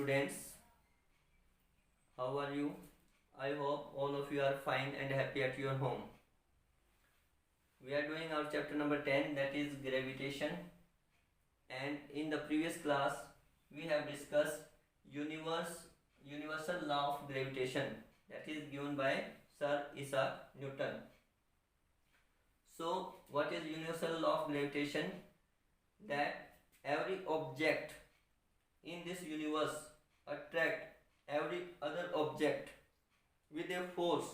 students. How are you? I hope all of you are fine and happy at your home. We are doing our chapter number 10, that is gravitation. And in the previous class, we have discussed universal law of gravitation, that is given by Sir Isaac Newton. So, what is universal law of gravitation? That every object in this universe attract every other object with a force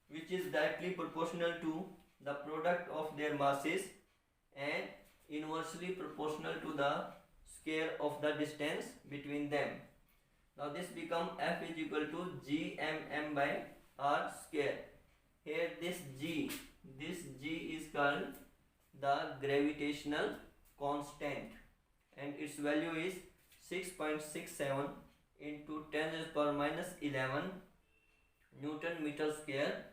which is directly proportional to the product of their masses and inversely proportional to the square of the distance between them. Now this become F is equal to gmm by r square. Here this g is called the gravitational constant and its value is 6.67 into 10 raised to power minus 11 Newton meter square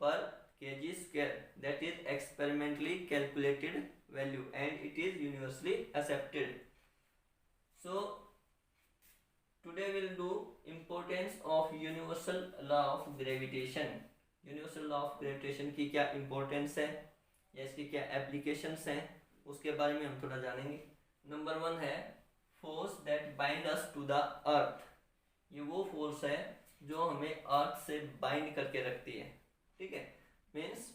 per kg square. That is experimentally calculated value and it is universally accepted. So today we will do importance of universal law of gravitation. Universal law of gravitation की क्या importance है या इसकी क्या applications हैं उसके बारे में हम थोड़ा जानेंगे. नंबर 1 है force that bind us to the earth. ये वो फोर्स है जो हमें अर्थ से बाइंड करके रखती है. ठीक है, means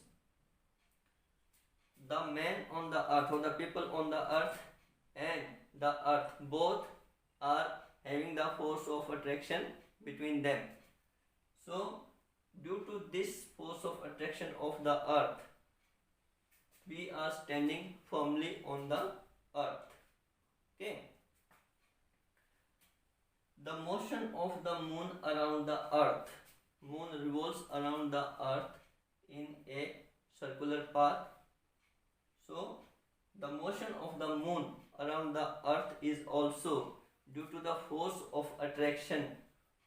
the man on the earth और the people on the earth and the earth both are having the force of attraction between them. So due to this force of attraction of the earth, we are standing firmly on the earth. Okay. The motion of the moon around the earth. Moon revolves around the earth in a circular path. So, the motion of the moon around the earth is also due to the force of attraction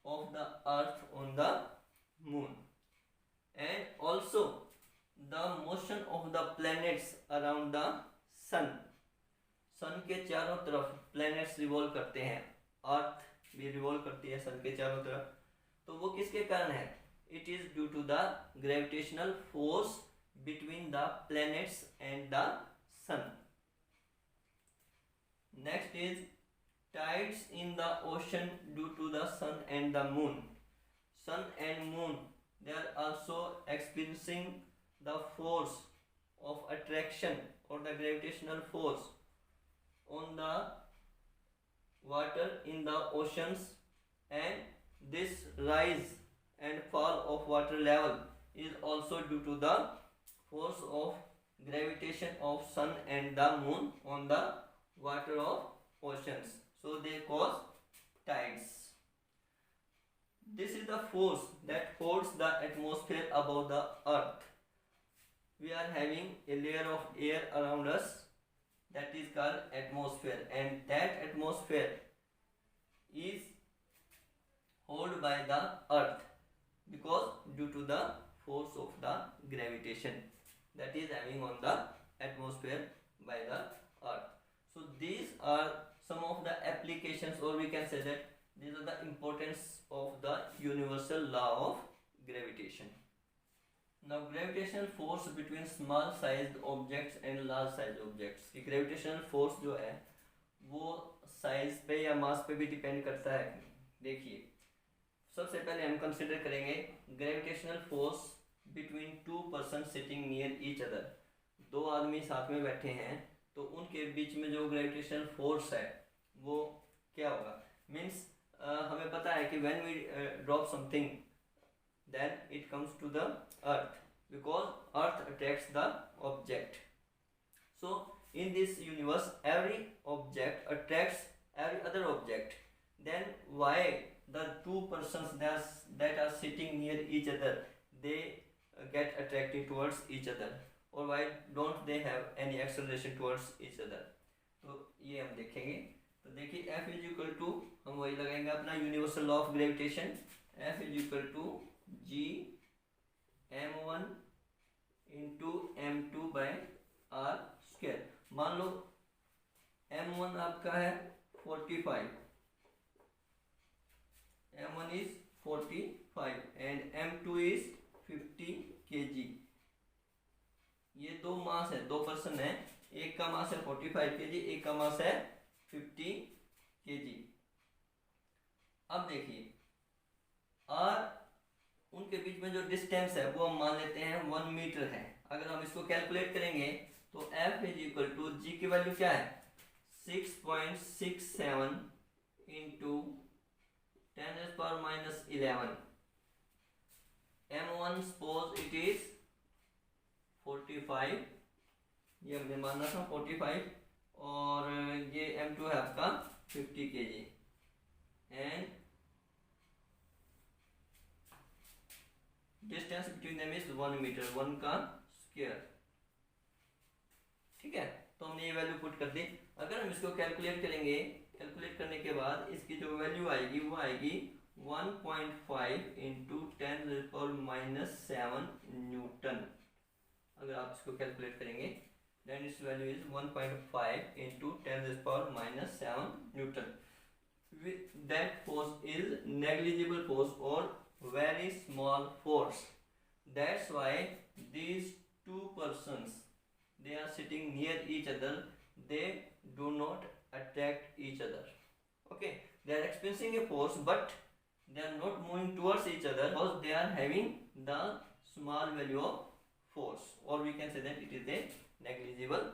of the earth on the moon, and also the motion of the planets around the sun. सन के चारों तरफ planets revolve करते हैं, अर्थ भी revolve करती है सन के चारों तरफ. तो वो किसके कारण है? It is due to the gravitational force between the planets and the sun. Next is tides in the ocean due to the sun and the moon. Sun and moon, they are also experiencing the force of attraction or the gravitational force on the water in the oceans, and this rise and fall of water level is also due to the force of gravitation of sun and the moon on the water of oceans. So they cause tides. This is the force that holds the atmosphere above the earth. We are having a layer of air around us that is called atmosphere, and that atmosphere is held by the earth because due to the force of the gravitation that is having on the atmosphere by the earth. So these are some of the applications, or we can say that these are the importance of the universal law of gravitation. Now gravitational force between small sized objects and large sized objects. कि gravitational force जो है वो size पे या मास पे भी depend करता है. देखिए, सबसे पहले हम कंसिडर करेंगे gravitational force between two person sitting near each other. दो आदमी साथ में बैठे हैं तो उनके बीच में जो ग्रेविटेशनल फोर्स है वो क्या होगा? मीन्स हमें पता है कि when we drop something then it comes to the earth because earth attracts the object. So in this universe every object attracts every other object. Then why the two persons that are sitting near each other they get attracted towards each other, or why don't they have any acceleration towards each other? तो ये हम देखेंगे. तो देखिए F is equal to, हम वही लगाएंगे अपना universal law of gravitation. F is equal to G m1 into m2 by R square. मान लो m1 आपका है 45 m1 is 45 and m2 is 50 kg. ये दो मास है, दो पर्सन है, एक का मास है 45 kg, एक का मास है 50 kg. अब देखिए r उनके बीच में जो डिस्टेंस है वो हम मान लेते हैं 1 मीटर है. अगर हम इसको कैलकुलेट करेंगे तो F is equal to G की वैल्यू क्या है 6.67 into 10⁻11. M1 suppose it is 45, ये हमने माना था 45, और ये M2 है आपका 50 kg and distance between them is 1 metre, 1 का स्क्वायर. ठीक है, तो हमने ये वैल्यू पुट कर दी. अगर हम इसको कैलकुलेट करेंगे, कैलकुलेट करने के बाद इसकी जो वैल्यू आएगी वो आएगी 1.5 इंटू 10⁻7 न्यूटन. अगर आप इसको कैलकुलेट करेंगे then its value is 1.5 into 10⁻7 newton. That force is negligible force or very small force. That's why these two persons, they are sitting near each other, they do not attract each other. Okay, they are experiencing a force but they are not moving towards each other because they are having the small value of force, or we can say that it is a negligible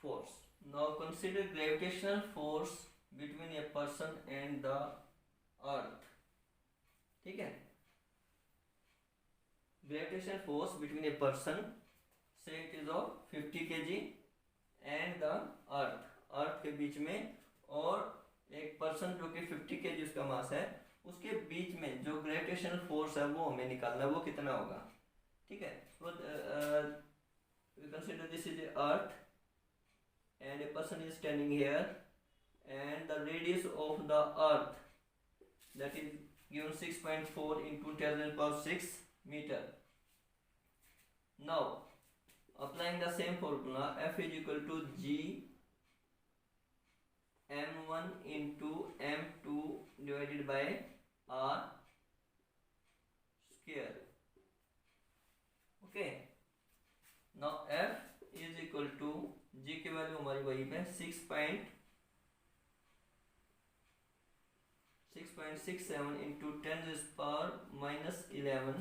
force. Now consider gravitational force between a person and the earth. ठीक है, gravitational force between a person, say it is of 50 kg and the earth के बीच में, और एक person जो कि 50 kg उसका मास है, उसके बीच में जो ग्रेविटेशनल फोर्स है वो हमें निकालना है, वो कितना होगा. ठीक है, so we consider this is earth and a person is standing here and the radius of the earth that is given 6.4 into 10⁻6 meter. Now applying the same formula, F is equal to G m1 into m2 divided by r square. Okay, now F is equal to G की value हमारी वही पे 6.67 into 10⁻11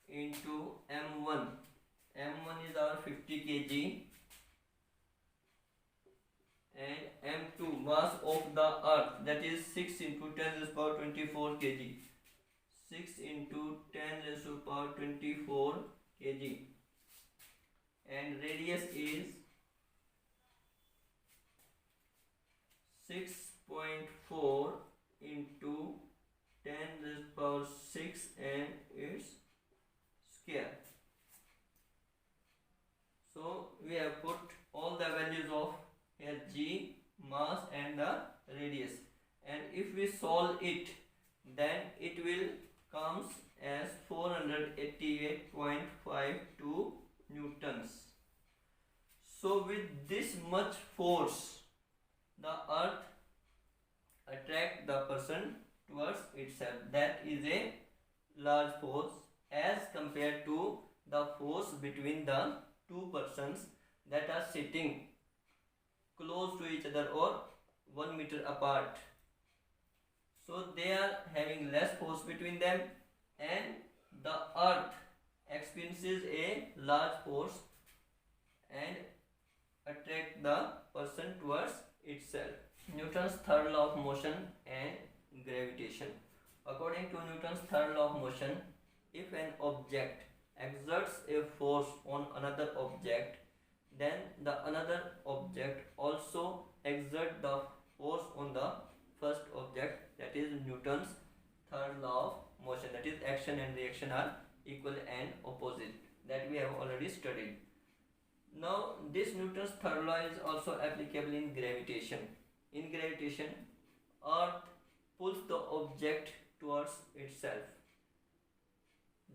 into m1. M1 is our 50 kg and m2 mass of the earth that is 6 into 10⁻24 kg. 6 into 10⁻24 kg and radius is 6.4 into 10⁻6 and its square. So we have put all the values of here G, mass and the radius, and if we solve it then it will comes as 488.52 newtons. So with this much force the earth attract the person towards itself. That is a large force as compared to the force between the two persons that are sitting close to each other or 1 meter apart. So they are having less force between them and the earth experiences a large force and attract the person towards itself. Newton's third law of motion and gravitation. According to Newton's third law of motion, if an object exerts a force on another object, then the another object also exert the force on the first object. That is Newton's third law of motion. That is action and reaction are equal and opposite. That we have already studied. Now this Newton's third law is also applicable in gravitation. In gravitation, earth pulls the object towards itself.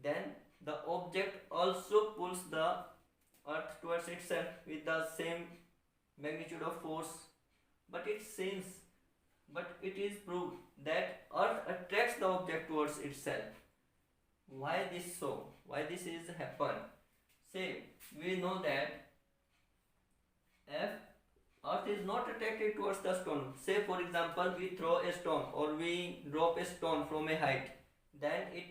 Then the object also pulls the earth towards itself with the same magnitude of force, but it since but it is proved that Earth attracts the object towards itself. Why this so? Why this is happen? Say we know that if Earth is not attracted towards the stone, say for example we throw a stone or we drop a stone from a height, then it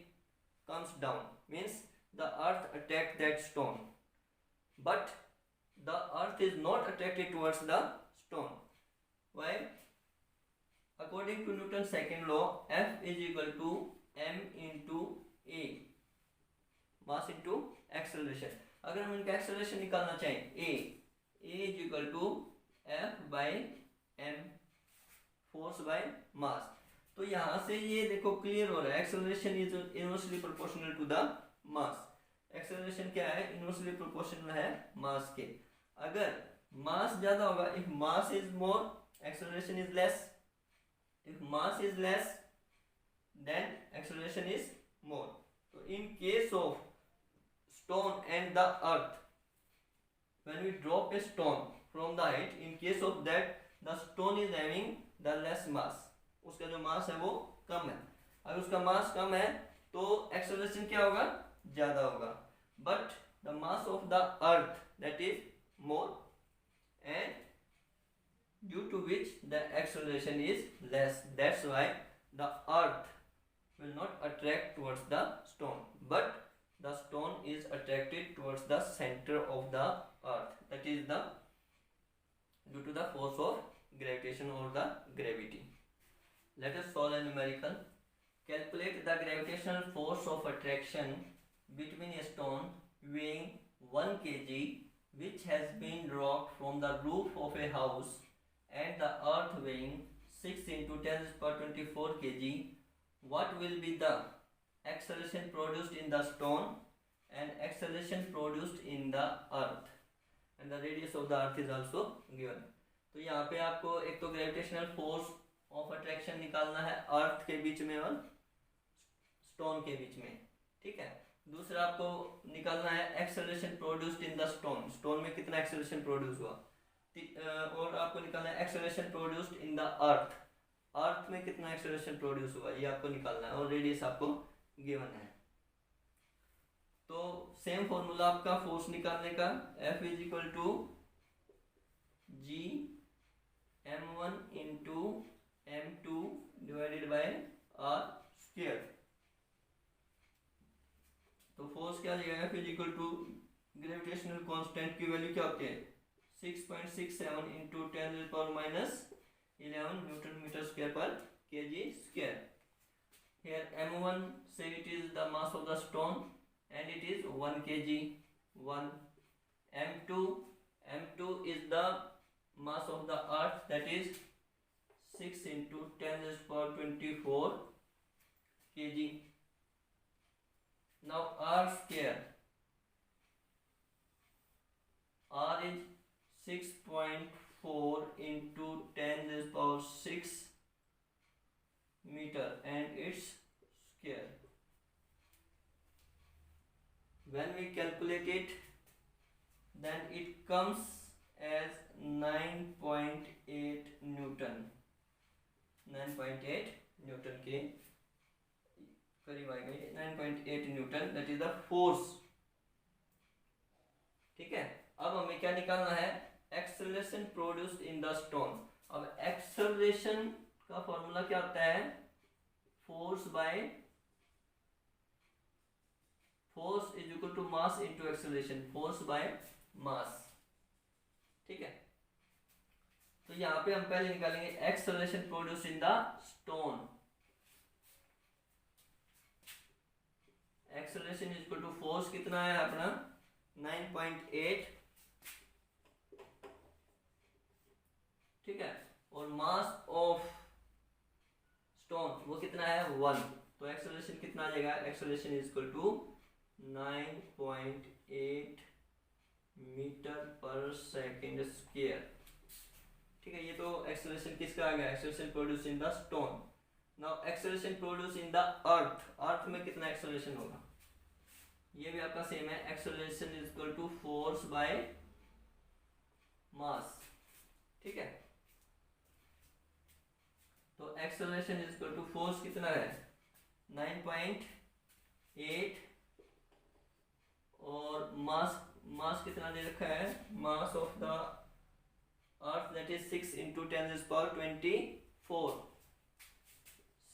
comes down, means the Earth attracts that stone, but the Earth is not attracted towards the stone. Why? According to Newton's second law, F is equal to m into a, mass into acceleration. अगर हम इनका acceleration निकालना चाहें a is equal to f by m, force by mass. तो यहाँ से ये देखो क्लियर हो रहा है, acceleration is inversely proportional to the mass. Acceleration क्या है? इनवर्सली प्रोपोर्शनल है मास के. अगर मास ज्यादा होगा, if mass is more acceleration is less, if mass is less then acceleration is more. तो in case of stone and the earth, when we drop a stone from the height, in case of that the stone is having the less mass, उसका जो मास है वो कम है. अगर उसका मास कम है तो एक्सेलरेशन क्या होगा? ज्यादा होगा. But the mass of the earth that is more, and due to which the acceleration is less, that's why the earth will not attract towards the stone, but the stone is attracted towards the center of the earth, that is the due to the force of gravitation or the gravity. Let us solve a numerical. Calculate the gravitational force of attraction between a stone weighing 1 kg which has been dropped from the roof of a house and the earth weighing 6 into 10^24 kg. What will be the acceleration produced in the stone and acceleration produced in the earth, and the radius of the earth is also given. तो यहाँ पे आपको एक तो gravitational force of attraction निकालना है अर्थ के बीच में और स्टोन के बीच में, ठीक है. दूसरा आपको निकालना है acceleration produced in the stone, stone में कितना एक्सेलरेशन प्रोड्यूस हुआ, और आपको निकालना है acceleration produced in the earth, earth में कितना एक्सेलरेशन प्रोड्यूस हुआ ये आपको निकालना है, और रेडियस आपको गिवन है. तो सेम फॉर्मूला आपका फोर्स निकालने का, F is equal to G m1 into m2 divided by R square. तो फोर्स क्या लिया? F is equal to gravitational constant की वैल्यू क्या होती है? 6.67 इंटू 10⁻11 न्यूटन मीटर स्क्वायर पर kg square. Here m1, say it is the mass of the stone and it is 1 kg. 1 m2 is the mass of the earth, that is 6 into 10⁻24 kg. Now r square, r is 6.4 into 10⁻6 meter and its square. When we calculate it, then it comes as 9.8 Newton. 9.8 Newton के करीब आ गई. 9.8 Newton, that is the force. ठीक है. अब हमें क्या निकालना है? Acceleration produced in the stone. अब एक्सेलरेशन का फॉर्मूला क्या होता है? Force is equal to mass into acceleration, force by mass. ठीक है. तो यहां पे हम पहले निकालेंगे acceleration produce in the stone. Acceleration is equal to force कितना है अपना? 9.8. ठीक है. और मास ऑफ स्टोन वो कितना है? 1. तो एक्सेलरेशन कितना आ जाएगा? Acceleration is equal to 9.8 metre per second square. ठीक है. ये तो एक्सेलरेशन किसका आ गया? Acceleration produce in the stone. Now acceleration produce in the earth. Earth में कितना एक्सेलरेशन होगा? ये भी आपका सेम है. Acceleration is equal to force by mass. ठीक है. Acceleration is equal to force कितना है 9.8 और मास कितना दे रखा है, mass of the earth that is 6 into 10⁻24,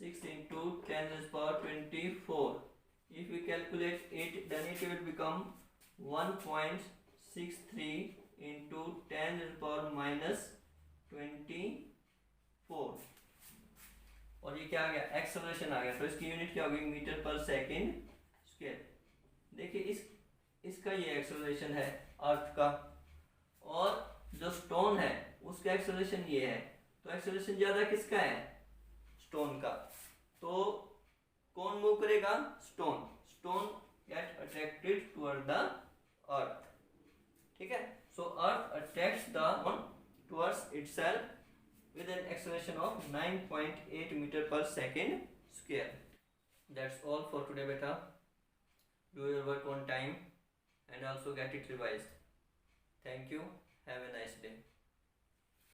6 into 10⁻24. If we calculate it, then it will become 1.63 into 10⁻24. और ये क्या आ गया, एक्सेलरेशन आ गया। तो इसकी यूनिट क्या होगी, मीटर पर सेकेंड स्क्वायर। देखिए इसका ये एक्सेलरेशन है अर्थ का, और जो स्टोन है उसका एक्सेलरेशन ये है। तो एक्सेलरेशन ज्यादा किसका है, स्टोन का। तो कौन मूव करेगा, stone get attracted toward the earth. ठीक है, so earth attracts the towards itself with an acceleration of 9.8 meter per second square. That's all for today beta. Do your work on time and also get it revised. Thank you. Have a nice day.